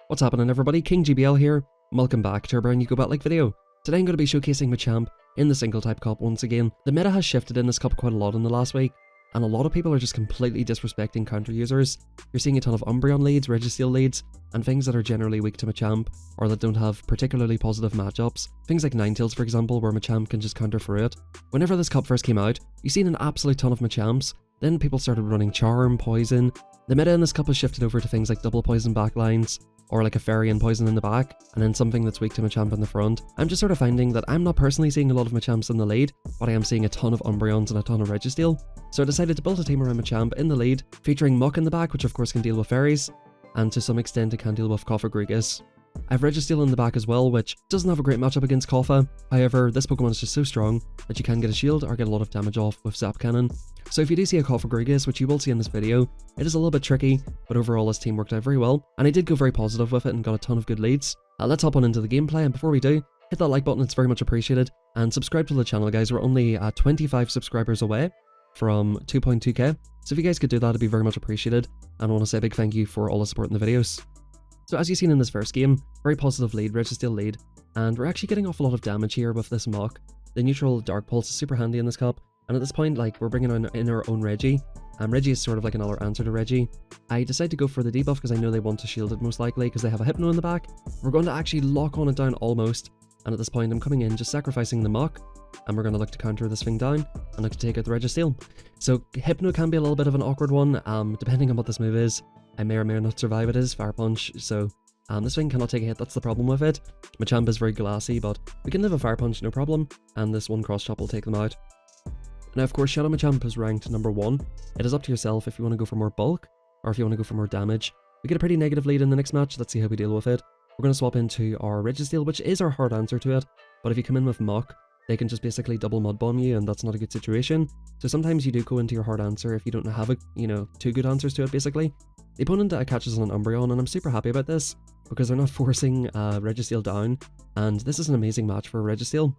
What's happening everybody, King GBL here. Welcome back to a brand new Go Bat Like video. Today I'm going to be showcasing Machamp in the single type cup once again. The meta has shifted in this cup quite a lot in the last week, and a lot of people are just completely disrespecting counter users. You're seeing a ton of Umbreon leads, Registeel leads, and things that are generally weak to Machamp, or that don't have particularly positive matchups. Things like Ninetales for example, where Machamp can just counter through it. Whenever this cup first came out, you've seen an absolute ton of Machamps, then people started running Charm, Poison. The meta in this cup has shifted over to things like double Poison backlines, or like a Fairy and Poison in the back, and then something that's weak to Machamp in the front. I'm just sort of finding that I'm not personally seeing a lot of Machamps in the lead, but I am seeing a ton of Umbreons and a ton of Registeel. So I decided to build a team around Machamp in the lead, featuring Muk in the back, which of course can deal with Fairies, and to some extent it can deal with Cofagrigus. I have Registeel in the back as well, which doesn't have a great matchup against Cofa. However, this Pokemon is just so strong that you can get a shield or get a lot of damage off with Zap Cannon. So if you do see a Cofagrigus, which you will see in this video, it is a little bit tricky, but overall this team worked out very well, and I did go very positive with it and got a ton of good leads. Let's hop on into the gameplay, and before we do, hit that like button, it's very much appreciated, and subscribe to the channel guys. We're only 25 subscribers away from 2.2k, so if you guys could do that, it'd be very much appreciated, and I want to say a big thank you for all the support in the videos. So as you've seen in this first game, very positive lead, Registeel lead, and we're actually getting off a lot of damage here with this Muk. The neutral Dark Pulse is super handy in this cup, and at this point, like, we're bringing in our own Reggie. Reggie is sort of like another answer to Reggie. I decided to go for the debuff because I know they want to shield it most likely because they have a Hypno in the back. We're going to actually lock on it down almost, and at this point I'm coming in, just sacrificing the Muk, and we're going to look to counter this thing down and look to take out the Registeel. So Hypno can be a little bit of an awkward one, depending on what this move is. I may or may not survive it. It is Fire Punch, so this thing cannot take a hit, that's the problem with it. Machamp is very glassy, but we can live a Fire Punch, no problem, and this one cross chop will take them out. Now of course Shadow Machamp is ranked number 1. It is up to yourself if you want to go for more bulk, or if you want to go for more damage. We get a pretty negative lead in the next match, let's see how we deal with it. We're going to swap into our Registeel, which is our hard answer to it, but if you come in with Muk, they can just basically double Mud Bomb you, and that's not a good situation. So sometimes you do go into your hard answer if you don't have two good answers to it basically. The opponent catches on an Umbreon, and I'm super happy about this, because they're not forcing Registeel down, and this is an amazing match for Registeel.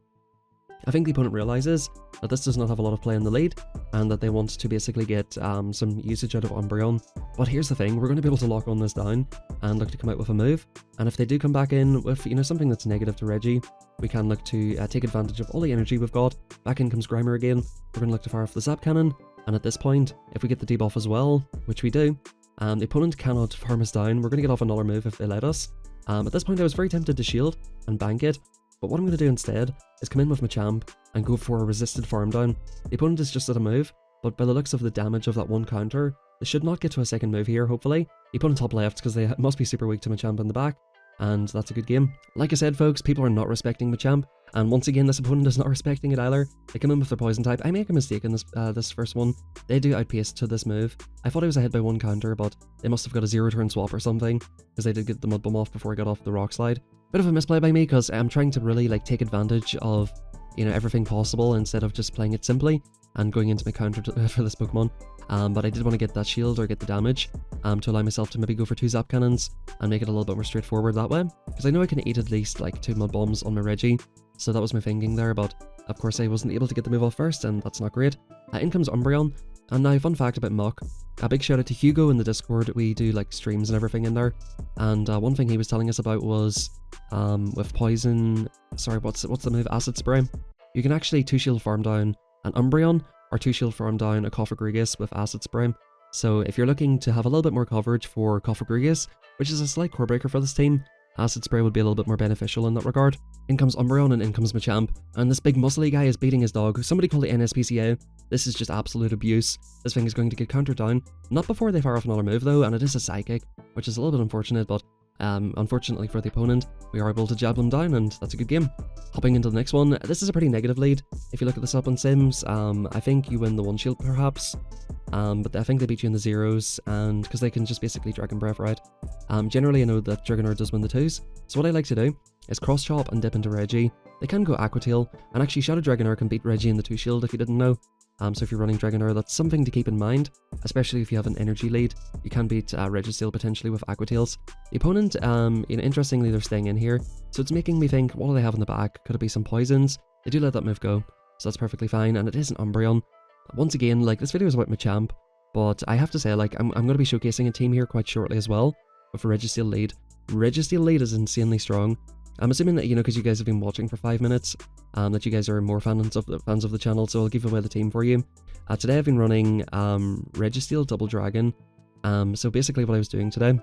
I think the opponent realizes that this does not have a lot of play in the lead, and that they want to basically get some usage out of Umbreon. But here's the thing, we're going to be able to lock on this down and look to come out with a move, and if they do come back in with something that's negative to Reggie, we can look to take advantage of all the energy we've got. Back in comes Grimer again, we're going to look to fire off the Zap Cannon, and at this point, if we get the debuff as well, which we do, the opponent cannot farm us down. We're going to get off another move if they let us. At this point I was very tempted to shield and bank it, but what I'm going to do instead is come in with Machamp and go for a resisted farm down. The opponent is just at a move, but by the looks of the damage of that one counter, they should not get to a second move here, hopefully. The opponent top left because they must be super weak to Machamp in the back, and that's a good game. Like I said folks, people are not respecting Machamp, and once again this opponent is not respecting it either. They come in with their poison type. I make a mistake in this first one. They do outpace to this move. I thought I was ahead by one counter, but they must have got a 0-turn swap or something, because they did get the Mud Bomb off before I got off the Rock Slide. Bit of a misplay by me, because I'm trying to really take advantage of everything possible instead of just playing it simply and going into my counter for this Pokemon. But I did want to get that shield or get the damage to allow myself to maybe go for 2 Zap Cannons and make it a little bit more straightforward that way, because I know I can eat at least 2 Mud Bombs on my Reggie, so that was my thinking there, but of course I wasn't able to get the move off first, and that's not great. In comes Umbreon, and now fun fact about Muk, a big shout out to Hugo in the Discord. We do streams and everything in there, and one thing he was telling us about was with Poison, sorry, what's the move, Acid Spray, you can actually 2-shield farm down an Umbreon, or 2-shield farm down a Cofagrigus with Acid Spray. So if you're looking to have a little bit more coverage for Cofagrigus, which is a slight core breaker for this team, Acid Spray would be a little bit more beneficial in that regard. In comes Umbreon and in comes Machamp, and this big muscly guy is beating his dog. Somebody call the NSPCA. This is just absolute abuse. This thing is going to get countered down. Not before they fire off another move though, and it is a Psychic, which is a little bit unfortunate, but unfortunately for the opponent, we are able to jab them down, and that's a good game. Hopping into the next one, this is a pretty negative lead. If you look at this up on Sims, I think you win the 1 shield perhaps, but I think they beat you in the 0s, and because they can just basically Dragon Breath, right? Generally I know that Dragonair does win the 2s, so what I like to do is cross chop and dip into Reggie. They can go Aqua Tail, and actually Shadow Dragonair can beat Reggie in the 2 shield if you didn't know. So if you're running Dragonair, that's something to keep in mind, especially if you have an energy lead. You can beat Registeel potentially with Aqua Tails. The opponent, interestingly, they're staying in here, so it's making me think, what do they have in the back? Could it be some poisons? They do let that move go, so that's perfectly fine, and it is an Umbreon. Once again, this video is about Machamp, but I have to say, I'm going to be showcasing a team here quite shortly as well, with a Registeel lead. Registeel lead is insanely strong. I'm assuming that, because you guys have been watching for 5 minutes, that you guys are more fans of the channel, so I'll give away the team for you. Today I've been running Registeel Double Dragon. So basically what I was doing today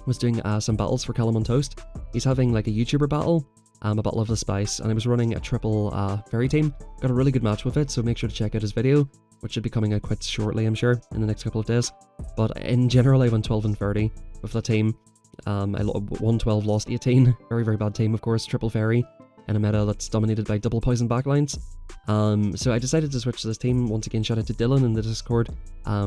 was doing some battles for Callum on Toast. He's having like a YouTuber battle, a battle of the spice, and I was running a triple fairy team. Got a really good match with it, so make sure to check out his video, which should be coming out quite shortly, I'm sure, in the next couple of days. But in general, I went 12 and 30 with the team. I won 12, lost 18. Very, very bad team, of course. Triple fairy in a meta that's dominated by double poison backlines. So I decided to switch to this team. Once again, shout out to Dylan in the Discord.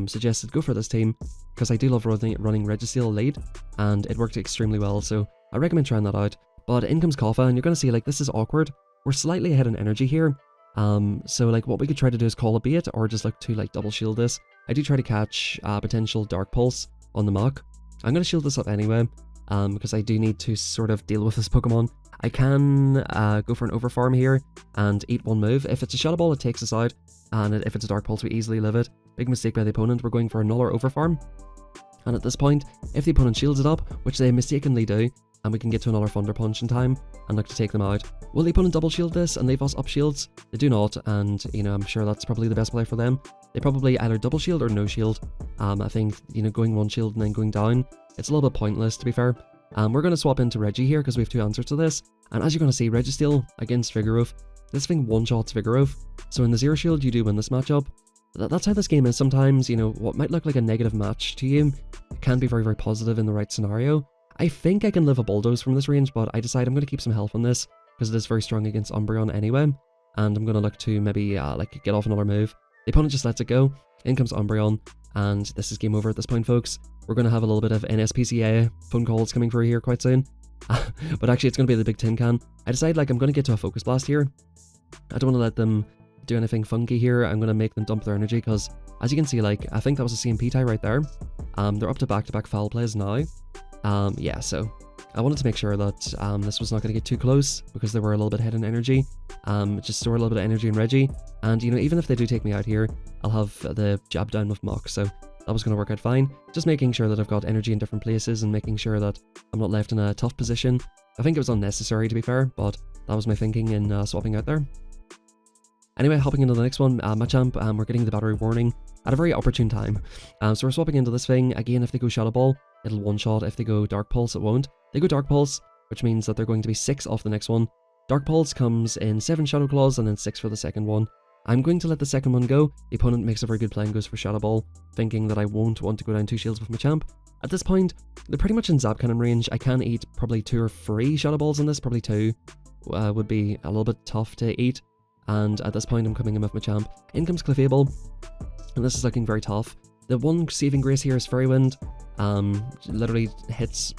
Suggested go for this team because I do love running Registeel lead, and it worked extremely well. So I recommend trying that out. But in comes Kofa, and you're going to see, like, this is awkward. We're slightly ahead in energy here. So like what we could try to do is call a bait or just look to like double shield this. I do try to catch potential Dark Pulse on the Mach. I'm going to shield this up anyway, because I do need to sort of deal with this Pokemon. I can go for an Overfarm here and eat one move. If it's a Shadow Ball, it takes us out, and if it's a Dark Pulse, we easily live it. Big mistake by the opponent. We're going for a Null or Overfarm. And at this point, if the opponent shields it up, which they mistakenly do, and we can get to another Thunder Punch in time and look to take them out. Will the opponent double shield this and leave us up shields? They do not, and I'm sure that's probably the best play for them. They probably either double shield or no shield. I think, going one shield and then going down, it's a little bit pointless, to be fair. We're going to swap into Reggie here because we have 2 answers to this, and as you're going to see, Registeel against Vigoroth. This thing one-shots Vigoroth, so in the zero shield you do win this matchup. That's how this game is sometimes. What might look like a negative match to you can be very, very positive in the right scenario. I think I can live a Bulldoze from this range, but I decide I'm going to keep some health on this because it is very strong against Umbreon anyway, and I'm going to look to maybe like get off another move. The opponent just lets it go. In comes Umbreon, and this is game over at this point, folks. We're going to have a little bit of NSPCA phone calls coming through here quite soon, but actually it's going to be the big tin can. I decide like I'm going to get to a Focus Blast here. I don't want to let them do anything funky here. I'm going to make them dump their energy because, as you can see, like I think that was a CMP tie right there. They're up to back-to-back foul plays now. Yeah, so I wanted to make sure that this was not going to get too close because they were a little bit ahead in energy. Just store a little bit of energy in Reggie, and even if they do take me out here, I'll have the jab down with Mach, so that was going to work out fine. Just making sure that I've got energy in different places and making sure that I'm not left in a tough position. I think it was unnecessary, to be fair, but that was my thinking in swapping out there. Anyway, hopping into the next one, Machamp, we're getting the battery warning at a very opportune time. So we're swapping into this thing. Again, if they go Shadow Ball, it'll one-shot. If they go Dark Pulse, it won't. They go Dark Pulse, which means that they're going to be 6 off the next one. Dark Pulse comes in 7 Shadow Claws and then 6 for the second one. I'm going to let the second one go. The opponent makes a very good play and goes for Shadow Ball, thinking that I won't want to go down 2 shields with Machamp. At this point, they're pretty much in Zap Cannon range. I can eat probably 2 or 3 Shadow Balls in this, probably 2. Would be a little bit tough to eat. And at this point, I'm coming in with Machamp. In comes Clefable, and this is looking very tough. The one saving grace here is Fairy Wind. Literally hits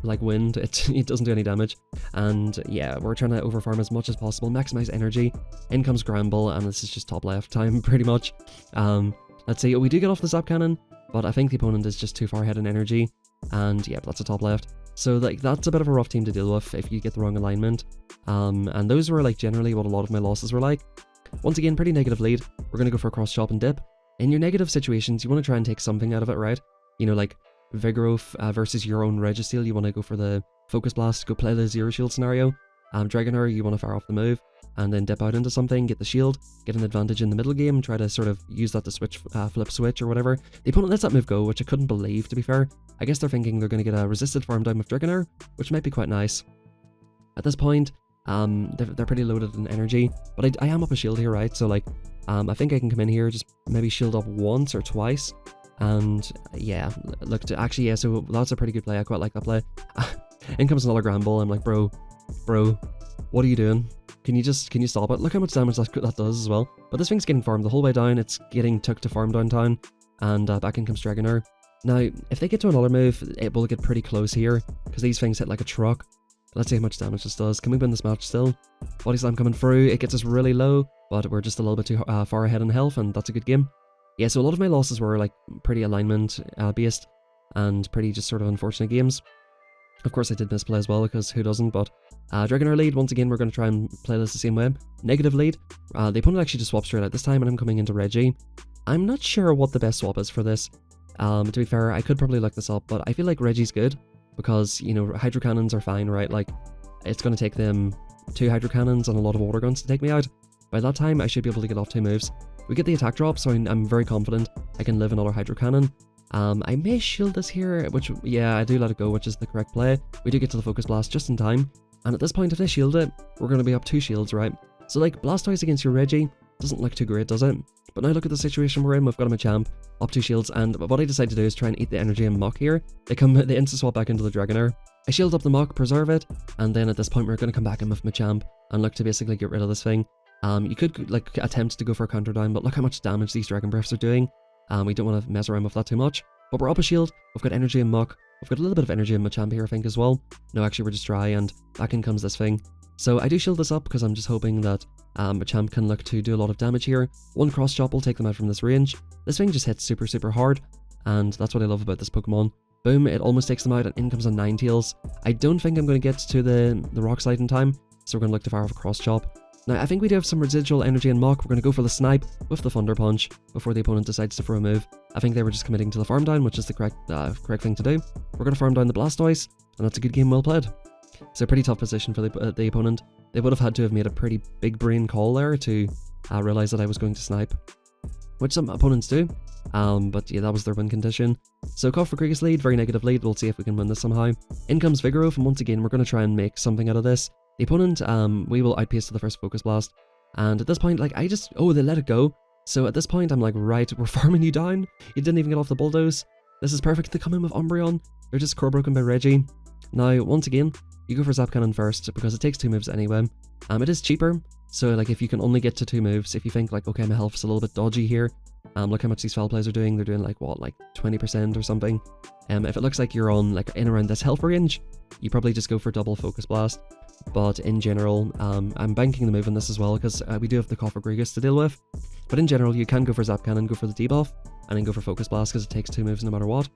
like wind. It doesn't do any damage. And yeah, we're trying to overfarm as much as possible, maximize energy. In comes Gramble, and this is just top left time, pretty much. Let's see, we do get off the Zap Cannon, but I think the opponent is just too far ahead in energy. And yeah, that's a top left. So like that's a bit of a rough team to deal with if you get the wrong alignment. And those were like generally what a lot of my losses were like. Once again, pretty negative lead. We're going to go for a cross chop and dip. In your negative situations, you want to try and take something out of it, right? Like Vigoroth versus your own Registeel, you want to go for the Focus Blast, go play the Zero Shield scenario. Dragonair, you want to fire off the move, and then dip out into something, get the shield, get an advantage in the middle game, try to sort of use that to switch, flip switch or whatever. The opponent lets that move go, which I couldn't believe, to be fair. I guess they're thinking they're going to get a resisted farm down with Dragonair, which might be quite nice. At this point, they're pretty loaded in energy, but I am up a shield here, right? So like, I think I can come in here, just maybe shield up once or twice, and yeah, look to actually, yeah, so that's a pretty good play. I quite like that play. In comes another Gramble. I'm like, bro, what are you doing? Can you stop it? Look how much damage that does as well. But this thing's getting farmed the whole way down. It's getting took to farm downtown, and back in comes Dragonair. Now, if they get to another move, it will get pretty close here, because these things hit like a truck. Let's see how much damage this does. Can we win this match still? Body Slam coming through. It gets us really low, but we're just a little bit too far ahead in health, and that's a good game. Yeah, so a lot of my losses were like pretty alignment based, and pretty just sort of unfortunate games. Of course, I did misplay as well, because who doesn't? But Dragonair lead, once again, we're going to try and play this the same way. Negative lead. The opponent actually just swapped straight out this time, and I'm coming into Reggie. I'm not sure what the best swap is for this. To be fair, I could probably look this up, but I feel like Reggie's good. because, you know, hydro cannons are fine, right? Like, it's going to take them 2 hydro cannons and a lot of water guns to take me out. By that time, I should be able to get off 2 moves. We get the attack drop, so I'm very confident I can live another hydro cannon. I may shield this here, which, yeah, I do let it go, which is the correct play. We do get to the Focus Blast just in time. And at this point, if they shield it, we're going to be up 2 shields, right? So, like, Blastoise against your Reggie doesn't look too great, does it? But now look at the situation we're in. We've got a Machamp, up 2 shields, and what I decide to do is try and eat the energy and Mach here. They insta-swap back into the Dragonair. I shield up the Mach, preserve it, and then at this point we're going to come back in with Machamp and look to basically get rid of this thing. You could, like, attempt to go for a counter down, but look how much damage these Dragon Breaths are doing. We don't want to mess around with that too much. But we're up a shield, we've got energy and Mach, we've got a little bit of energy in Machamp here, I think, as well. No, actually, we're just dry, and back in comes this thing. So I do shield this up because I'm just hoping that Machamp can look to do a lot of damage here. 1 cross chop will take them out from this range. This thing just hits super, super hard, and that's what I love about this Pokemon. Boom, it almost takes them out, and in comes a Ninetales. I don't think I'm going to get to the Rock Slide in time, so we're going to look to fire off a cross chop. Now, I think we do have some residual energy and Mach. We're going to go for the Snipe with the Thunder Punch before the opponent decides to throw a move. I think they were just committing to the farm down, which is the correct thing to do. We're going to farm down the Blastoise, and that's a good game well played. So pretty tough position for the opponent. They would have had to have made a pretty big brain call there to realise that I was going to Snipe, which some opponents do. But yeah, that was their win condition. So Cofagrigus lead, very negative lead. We'll see if we can win this somehow. In comes Vigoroth, and once again, we're going to try and make something out of this. The opponent, we will outpace to the first Focus Blast. And at this point, like, oh, they let it go. So at this point, I'm like, right, we're farming you down. You didn't even get off the bulldoze. This is perfect. They come in with Umbreon. They're just core broken by Reggie. Now, once again, you go for Zap Cannon first because it takes 2 moves anyway. It is cheaper. So, like, if you can only get to 2 moves, if you think, like, okay, my health's a little bit dodgy here, look how much these foul plays are doing. They're doing, like, what, like 20% or something. If it looks like you're on, like, in around this health range, you probably just go for double Focus Blast. But in general, I'm banking the move on this as well because we do have the Cofagrigus to deal with. But in general, you can go for Zap Cannon, go for the debuff, and then go for Focus Blast because it takes 2 moves no matter what.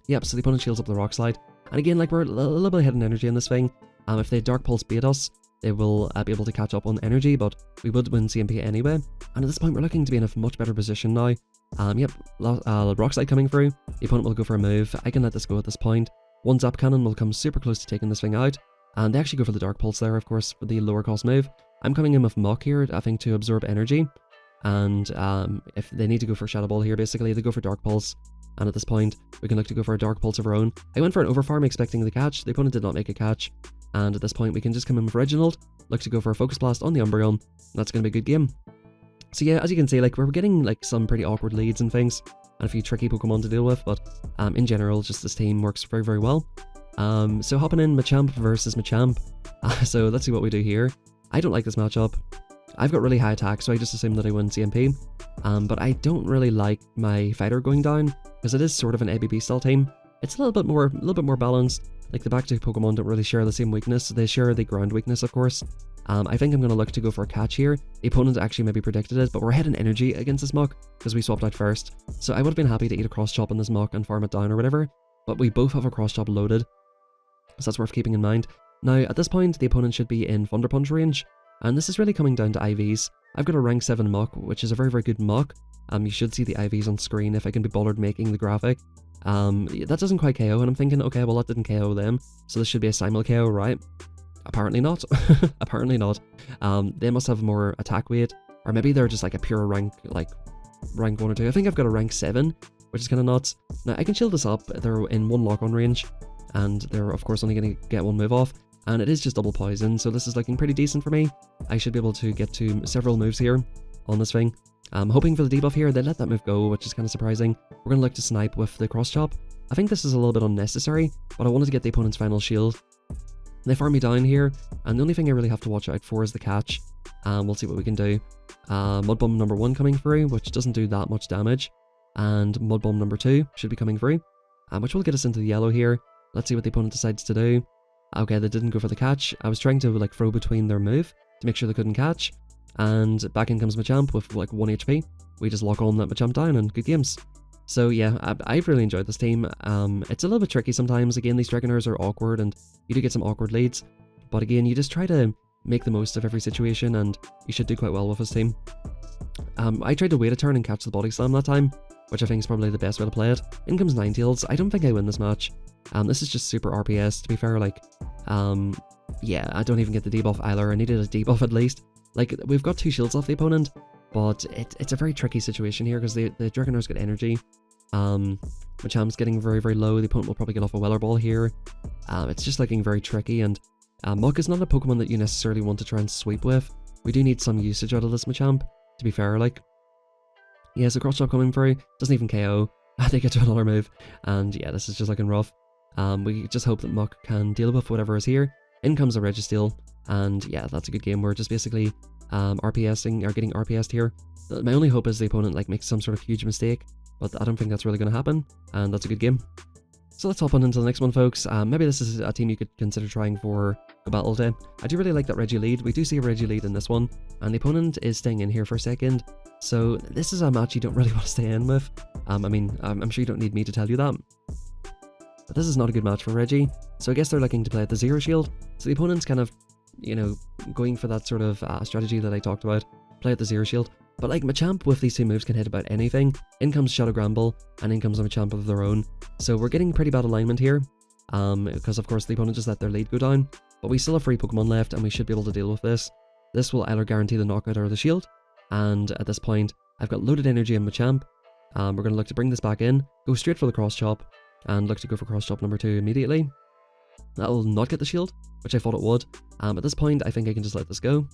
Yep, so the opponent shields up the Rock Slide. And again, like, we're a little bit ahead in energy in this thing. If they Dark Pulse bait us, they will be able to catch up on energy, but we would win CMP anyway. And at this point, we're looking to be in a much better position now. Yep, Rock Slide coming through. The opponent will go for a move. I can let this go at this point. 1 Zap Cannon will come super close to taking this thing out. And they actually go for the Dark Pulse there, of course, for the lower cost move. I'm coming in with Mach here, I think, to absorb energy. And if they need to go for Shadow Ball here, basically, they go for Dark Pulse. And at this point, we can look to go for a Dark Pulse of our own. I went for an Overfarm expecting the catch. The opponent did not make a catch. And at this point, we can just come in with Registeel, look to go for a Focus Blast on the Umbreon. That's going to be a good game. So yeah, as you can see, like, we're getting, like, some pretty awkward leads and things. And a few tricky Pokemon to deal with. But in general, just this team works very, very well. So hopping in Machamp versus Machamp. So let's see what we do here. I don't like this matchup. I've got really high attack, so I just assume that I win CMP. But I don't really like my fighter going down because it is sort of an ABB style team. It's a little bit more balanced. Like, the back two Pokemon don't really share the same weakness. They share the ground weakness, of course. I think I'm going to look to go for a catch here. The opponent actually maybe predicted it, but we're heading energy against this Mach because we swapped out first. So I would have been happy to eat a cross chop on this Mach and farm it down or whatever. But we both have a cross chop loaded. So that's worth keeping in mind. Now, at this point, the opponent should be in Thunder Punch range, and this is really coming down to IVs. I've got a rank 7 Mach, which is a very, very good Mach. You should see the IVs on screen if I can be bothered making the graphic. That doesn't quite KO, and I'm thinking, okay, well, that didn't KO them, so this should be a simul KO, right? Apparently not. Apparently not. They must have more attack weight, or maybe they're just like a pure rank, like rank 1 or 2. I think I've got a rank 7, which is kind of nuts. Now, I can shield this up. They're in 1 lock-on range, and they're, of course, only going to get 1 move off, and it is just double poison, so this is looking pretty decent for me. I should be able to get to several moves here on this thing. I'm hoping for the debuff here. They let that move go, which is kind of surprising. We're going to look to snipe with the cross chop. I think this is a little bit unnecessary, but I wanted to get the opponent's final shield. They farm me down here, and the only thing I really have to watch out for is the catch. We'll see what we can do. Mud Bomb number 1 coming through, which doesn't do that much damage, and Mud Bomb number 2 should be coming through, which will get us into the yellow here. Let's see what the opponent decides to do. Okay, they didn't go for the catch. I was trying to, like, throw between their move to make sure they couldn't catch, and back in comes Machamp with, like, 1 HP. We just lock on that Machamp down, and good games. So yeah, I've really enjoyed this team. It's a little bit tricky sometimes. Again, these Dragonairs are awkward, and you do get some awkward leads. But again, you just try to make the most of every situation, and you should do quite well with this team. I tried to wait a turn and catch the Body Slam that time. which I think is probably the best way to play it. In comes Ninetales. I don't think I win this match. This is just super RPS, to be fair. Like, yeah, I don't even get the debuff either. I needed a debuff at least. Like, we've got 2 shields off the opponent, but it's a very tricky situation here because the Dragonair's got energy. Machamp's getting very, very low. The opponent will probably get off a Weather Ball here. It's just looking very tricky, and Muk is not a Pokemon that you necessarily want to try and sweep with. We do need some usage out of this Machamp, to be fair. Like, yeah, so Cross Chop coming through, doesn't even KO. They get to another move, and yeah, this is just looking rough. We just hope that Muk can deal with whatever is here. In comes a Registeel, and yeah, that's a good game. We're just basically RPSing, or getting RPS'd here. My only hope is the opponent like makes some sort of huge mistake, but I don't think that's really going to happen, and that's a good game. So let's hop on into the next one, folks. Maybe this is a team you could consider trying for Go Battle Day. I do really like that Reggie we do see a Reggie in this one, and the opponent is staying in here for a second, so this is a match you don't really want to stay in with. I mean, I'm sure you don't need me to tell you that. But this is not a good match for Reggie, so I guess they're looking to play at the Zero Shield, so the opponent's kind of, you know, going for that sort of strategy that I talked about, play at the Zero Shield. But like, Machamp with these 2 moves can hit about anything. In comes Shadow Gramble, and in comes a Machamp of their own. So we're getting pretty bad alignment here, because of course the opponent just let their lead go down. But we still have 3 Pokemon left, and we should be able to deal with this. This will either guarantee the knockout or the shield, and at this point, I've got loaded energy in Machamp. We're going to look to bring this back in, go straight for the Cross Chop, and look to go for Cross Chop number 2 immediately. That'll not get the shield, which I thought it would. At this point, I think I can just let this go.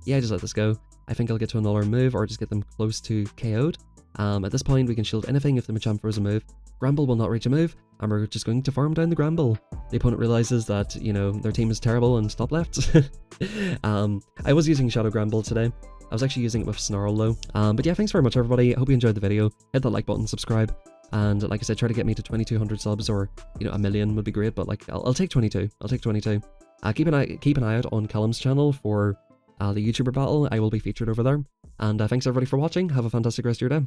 Yeah, just let this go. I think I'll get to another move, or just get them close to KO'd. At this point, we can shield anything if the Machamp throws a move. Gramble will not reach a move, and we're just going to farm down the Gramble. The opponent realizes that, you know, their team is terrible and stop left. I was using Shadow Gramble today. I was actually using it with Snarl though. But yeah, thanks very much everybody. I hope you enjoyed the video. Hit that like button, subscribe. And like I said, try to get me to 2,200 subs, or, you know, 1 million would be great, but like, I'll take 22. I'll take 22. Keep an eye out on Callum's channel for the YouTuber battle. I will be featured over there. And thanks everybody for watching. Have a fantastic rest of your day.